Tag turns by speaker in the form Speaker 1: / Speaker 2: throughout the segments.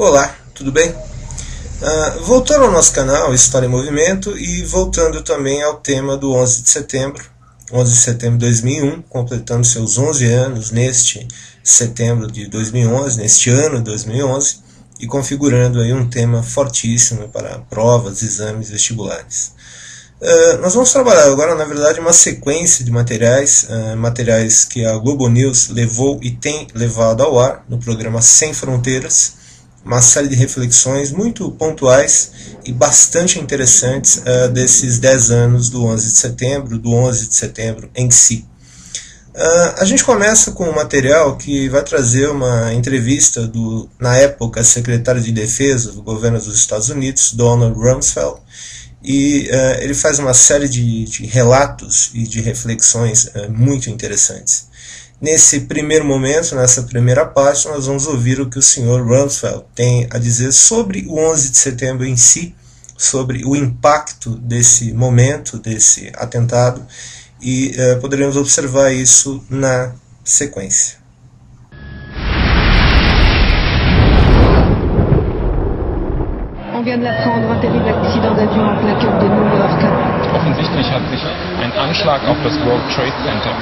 Speaker 1: Olá, tudo bem? Voltando ao nosso canal História em Movimento e voltando também ao tema do 11 de setembro de 2001, completando seus 11 anos neste setembro de 2011, neste ano de 2011, e configurando aí um tema fortíssimo para provas, exames vestibulares. Nós vamos trabalhar agora, na verdade, uma sequência de materiais que a Globo News levou e tem levado ao ar no programa Sem Fronteiras, uma série de reflexões muito pontuais e bastante interessantes desses 10 anos do 11 de setembro em si. A gente começa com um material que vai trazer uma entrevista do, na época, Secretário de Defesa do governo dos Estados Unidos, Rumsfeld, e ele faz uma série de relatos e de reflexões muito interessantes. Nesse primeiro momento, nessa primeira parte, nós vamos ouvir o que o senhor Rumsfeld tem a dizer sobre o 11 de setembro em si, sobre o impacto desse momento, desse atentado, e poderemos observar isso na sequência.
Speaker 2: On vient de l'apprendre, un terrible accident d'avion en plein cœur de New York.
Speaker 3: Offensichtlich hat sich ein Anschlag auf das World Trade Center.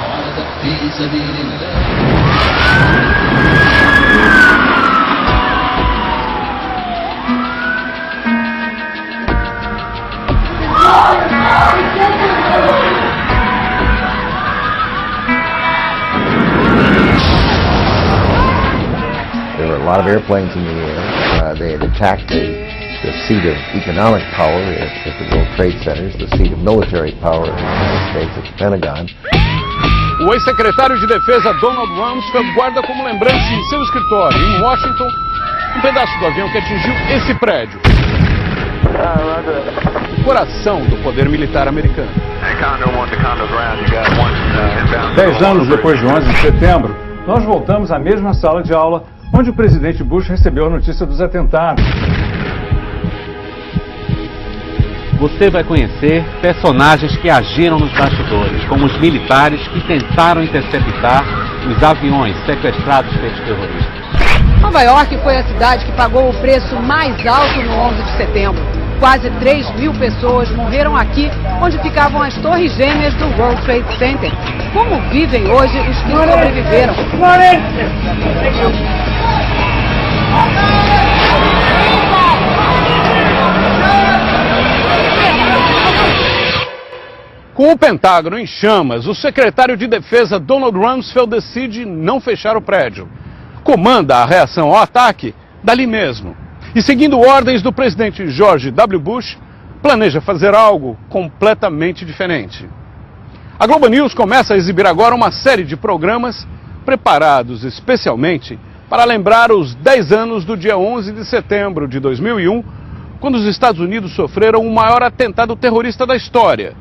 Speaker 4: There were a lot of airplanes in the air. They had attacked the seat of economic power at the World Trade Centers, the seat of military power in the United States at the Pentagon.
Speaker 5: O ex-secretário de Defesa Donald Rumsfeld guarda como lembrança em seu escritório, em Washington, um pedaço do avião que atingiu esse prédio. O coração do poder militar americano.
Speaker 6: 10 anos depois do 11 de setembro, nós voltamos à mesma sala de aula onde o presidente Bush recebeu a notícia dos atentados.
Speaker 7: Você vai conhecer personagens que agiram nos bastidores, como os militares que tentaram interceptar os aviões sequestrados pelos terroristas.
Speaker 8: Nova York foi a cidade que pagou o preço mais alto no 11 de setembro. Quase 3.000 pessoas morreram aqui, onde ficavam as torres gêmeas do World Trade Center. Como vivem hoje os que sobreviveram?
Speaker 5: Com o Pentágono em chamas, o secretário de Defesa Donald Rumsfeld decide não fechar o prédio. Comanda a reação ao ataque dali mesmo. E seguindo ordens do presidente George W. Bush, planeja fazer algo completamente diferente. A Globo News começa a exibir agora uma série de programas preparados especialmente para lembrar os 10 anos do dia 11 de setembro de 2001, quando os Estados Unidos sofreram o maior atentado terrorista da história.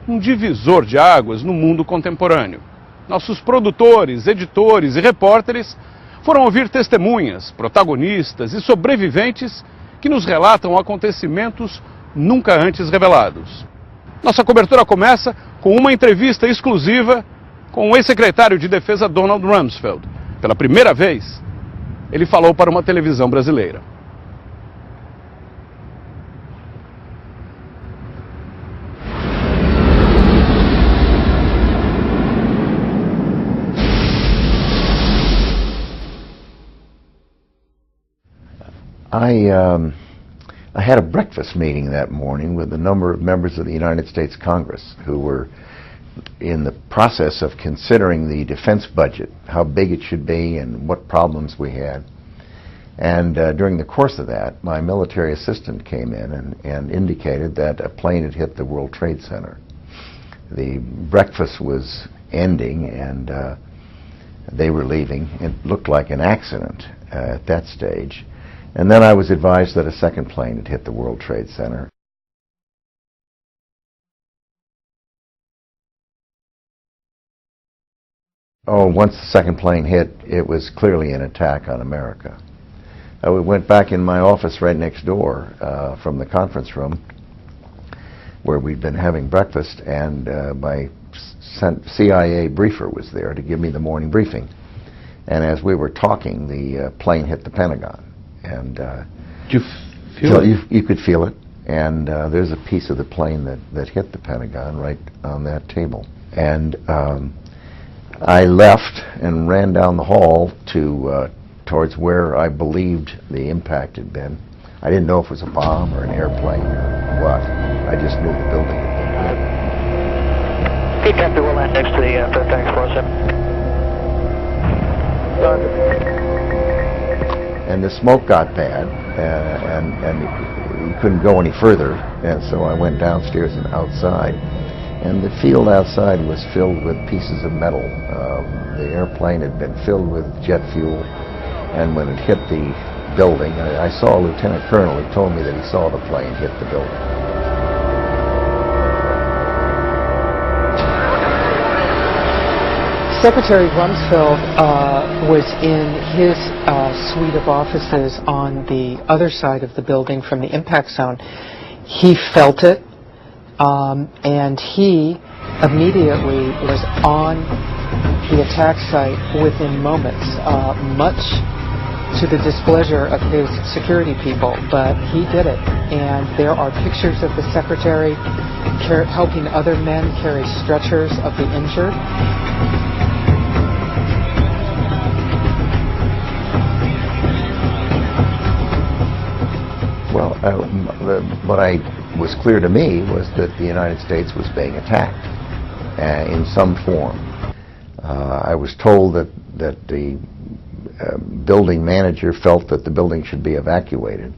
Speaker 5: Um divisor de águas no mundo contemporâneo. Nossos produtores, editores e repórteres foram ouvir testemunhas, protagonistas e sobreviventes que nos relatam acontecimentos nunca antes revelados. Nossa cobertura começa com uma entrevista exclusiva com o ex-secretário de Defesa Donald Rumsfeld. Pela primeira vez, ele falou para uma televisão brasileira.
Speaker 4: I had a breakfast meeting that morning with a number of members of the United States Congress who were in the process of considering the defense budget, how big it should be and what problems we had. And during the course of that, my military assistant came in and indicated that a plane had hit the World Trade Center. The breakfast was ending and they were leaving. It looked like an accident at that stage. And then I was advised that a second plane had hit the World Trade Center. Once the second plane hit, it was clearly an attack on America. We went back in my office right next door from the conference room where we'd been having breakfast, and my CIA briefer was there to give me the morning briefing. And as we were talking, the plane hit the Pentagon. and
Speaker 5: you feel it?
Speaker 4: You could feel it. And there's a piece of the plane that hit the Pentagon right on that table. And I left and ran down the hall to towards where I believed the impact had been. I didn't know if it was a bomb or an airplane or what. I just knew the building had been hit.
Speaker 9: Okay, Captain, we'll land next to the Fairfax 47.
Speaker 4: And the smoke got bad, and we couldn't go any further, and so I went downstairs and outside. And the field outside was filled with pieces of metal. The airplane had been filled with jet fuel, and when it hit the building, I saw a lieutenant colonel. He told me that he saw the plane hit the building.
Speaker 10: Secretary Rumsfeld was in his suite of offices on the other side of the building from the impact zone. He felt it, and he immediately was on the attack site within moments, much to the displeasure of his security people, but he did it. And there are pictures of the secretary helping other men carry stretchers of the injured.
Speaker 4: Well, what was clear to me was that the United States was being attacked in some form. I was told that the building manager felt that the building should be evacuated.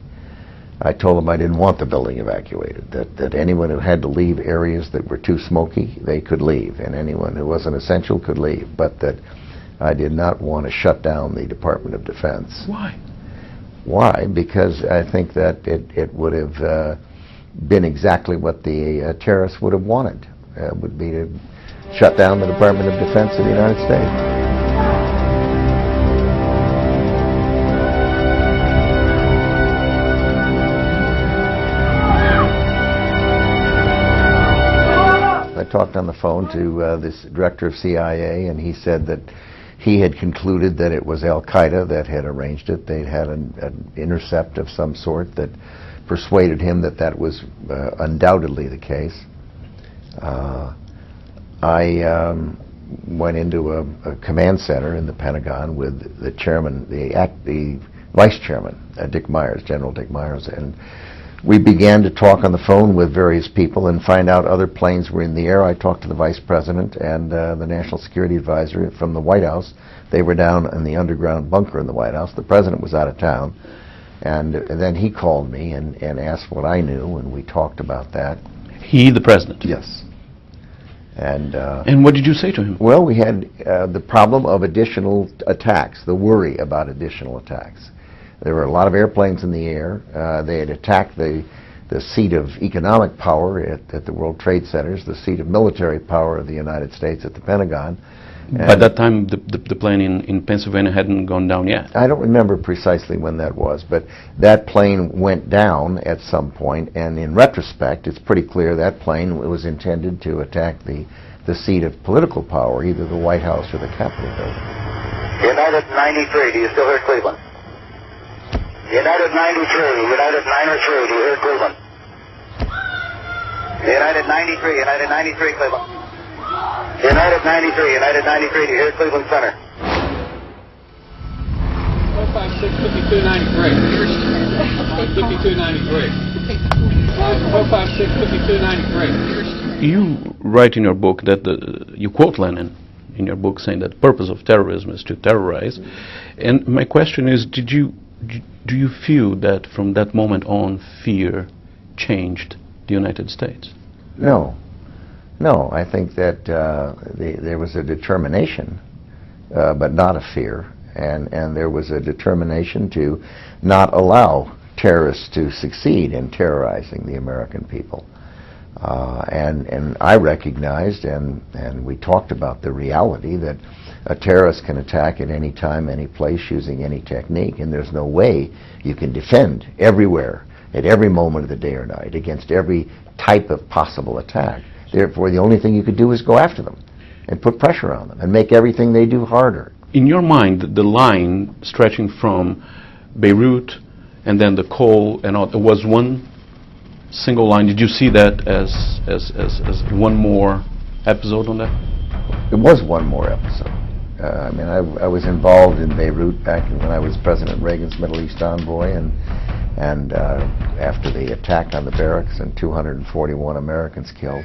Speaker 4: I told him I didn't want the building evacuated, that anyone who had to leave areas that were too smoky, they could leave, and anyone who wasn't essential could leave, but that I did not want to shut down the Department of Defense.
Speaker 5: Why?
Speaker 4: Why? Because I think that it would have been exactly what the terrorists would have wanted, would be to shut down the Department of Defense of the United States. I talked on the phone to this director of CIA, and he said that he had concluded that it was Al-Qaeda that had arranged it. They'd had an intercept of some sort that persuaded him that that was undoubtedly the case. I went into a command center in the Pentagon with the chairman, the vice chairman, Dick Myers, General Dick Myers, and we began to talk on the phone with various people and find out other planes were in the air. I talked to the Vice President and the National Security Advisor from the White House. They were down in the underground bunker in the White House. The President was out of town. And then he called me and asked what I knew, and we talked about that.
Speaker 5: He, the President?
Speaker 4: Yes.
Speaker 5: And what did you say to him?
Speaker 4: Well, we had the problem of additional attacks, the worry about additional attacks. There were a lot of airplanes in the air. They had attacked the seat of economic power at the World Trade Centers, the seat of military power of the United States at the Pentagon.
Speaker 5: By that time, the plane in Pennsylvania hadn't gone down yet.
Speaker 4: I don't remember precisely when that was, but that plane went down at some point, and in retrospect, it's pretty clear that plane was intended to attack the seat of political power, either the White House or the Capitol building.
Speaker 9: United 93, do you still hear Cleveland? United 93, United 903, do you hear Cleveland? United 93, United 93, Cleveland. United 93, United 93, do you hear Cleveland Center?
Speaker 3: 456, 5293. 5293. 456, 5293.
Speaker 5: You write in your book that you quote Lenin in your book saying that the purpose of terrorism is to terrorize. And my question is, do you feel that from that moment on fear changed the United States?
Speaker 4: No. No, I think that there was a determination, but not a fear, and there was a determination to not allow terrorists to succeed in terrorizing the American people. And I recognized, and we talked about the reality that a terrorist can attack at any time, any place, using any technique, and there's no way you can defend everywhere, at every moment of the day or night, against every type of possible attack. Therefore, the only thing you could do is go after them and put pressure on them and make everything they do harder.
Speaker 5: In your mind, the line stretching from Beirut and then the coal and all. There was one single line. Did you see that as one more episode on that?
Speaker 4: It was one more episode. I mean, I was involved in Beirut back when I was President Reagan's Middle East envoy, and after the attack on the barracks and 241 Americans killed.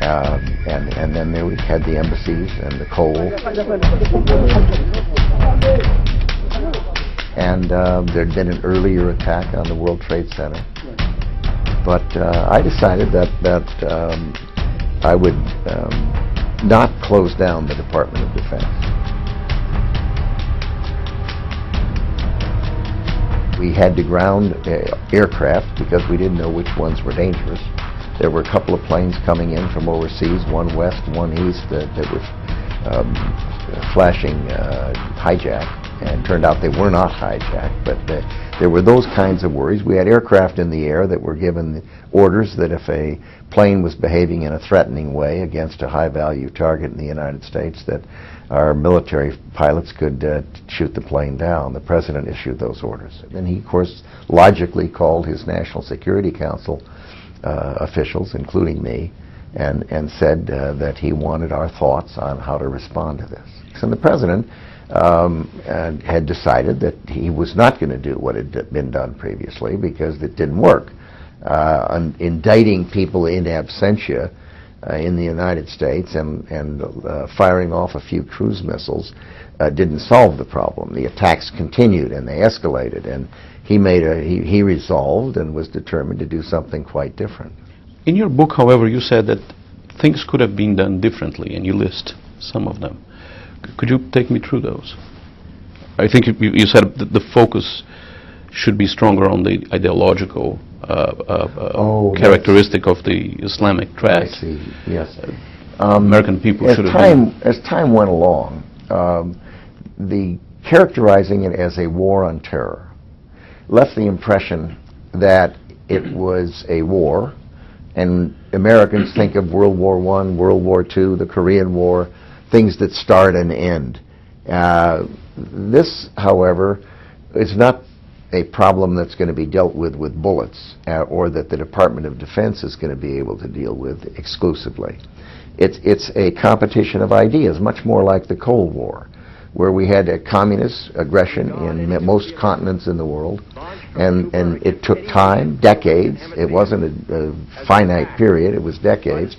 Speaker 4: And then there we had the embassies and the coal. And there'd been an earlier attack on the World Trade Center. But I decided that I would not close down the Department of Defense. We had to ground aircraft because we didn't know which ones were dangerous. There were a couple of planes coming in from overseas, one west, one east, that were flashing hijacked, and it turned out they were not hijacked, but there were those kinds of worries. We had aircraft in the air that were given orders that if a plane was behaving in a threatening way against a high-value target in the United States, that our military pilots could shoot the plane down. The President issued those orders. And he, of course, logically called his National Security Council officials, including me, and said that he wanted our thoughts on how to respond to this. So the President had decided that he was not going to do what had been done previously because it didn't work. Indicting people in absentia in the United States and firing off a few cruise missiles didn't solve the problem. The attacks continued and they escalated, and he resolved and was determined to do something quite different.
Speaker 5: In your book, however, you said that things could have been done differently, and you list some of them. Could you take me through those? I think you said that the focus should be stronger on the ideological characteristic of the Islamic threat.
Speaker 4: I see, yes.
Speaker 5: American people should have been...
Speaker 4: As time went along, the characterizing it as a war on terror left the impression that it was a war, and Americans think of World War I, World War II, the Korean War, things that start and end. This, however, is not a problem that's going to be dealt with bullets, or that the Department of Defense is going to be able to deal with exclusively. It's a competition of ideas, much more like the Cold War, where we had a communist aggression in most continents in the world, and it took time, decades. It wasn't a finite period, it was decades,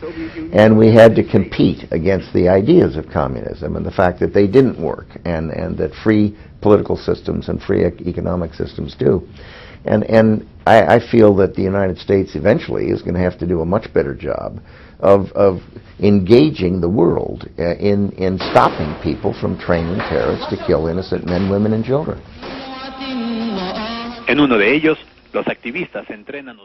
Speaker 4: and we had to compete against the ideas of communism and the fact that they didn't work, and that free political systems and free economic systems do. And I feel that the United States eventually is going to have to do a much better job of engaging the world in stopping people from training terrorists to kill innocent men, women, and children.
Speaker 11: En uno de ellos, los activistas entrenan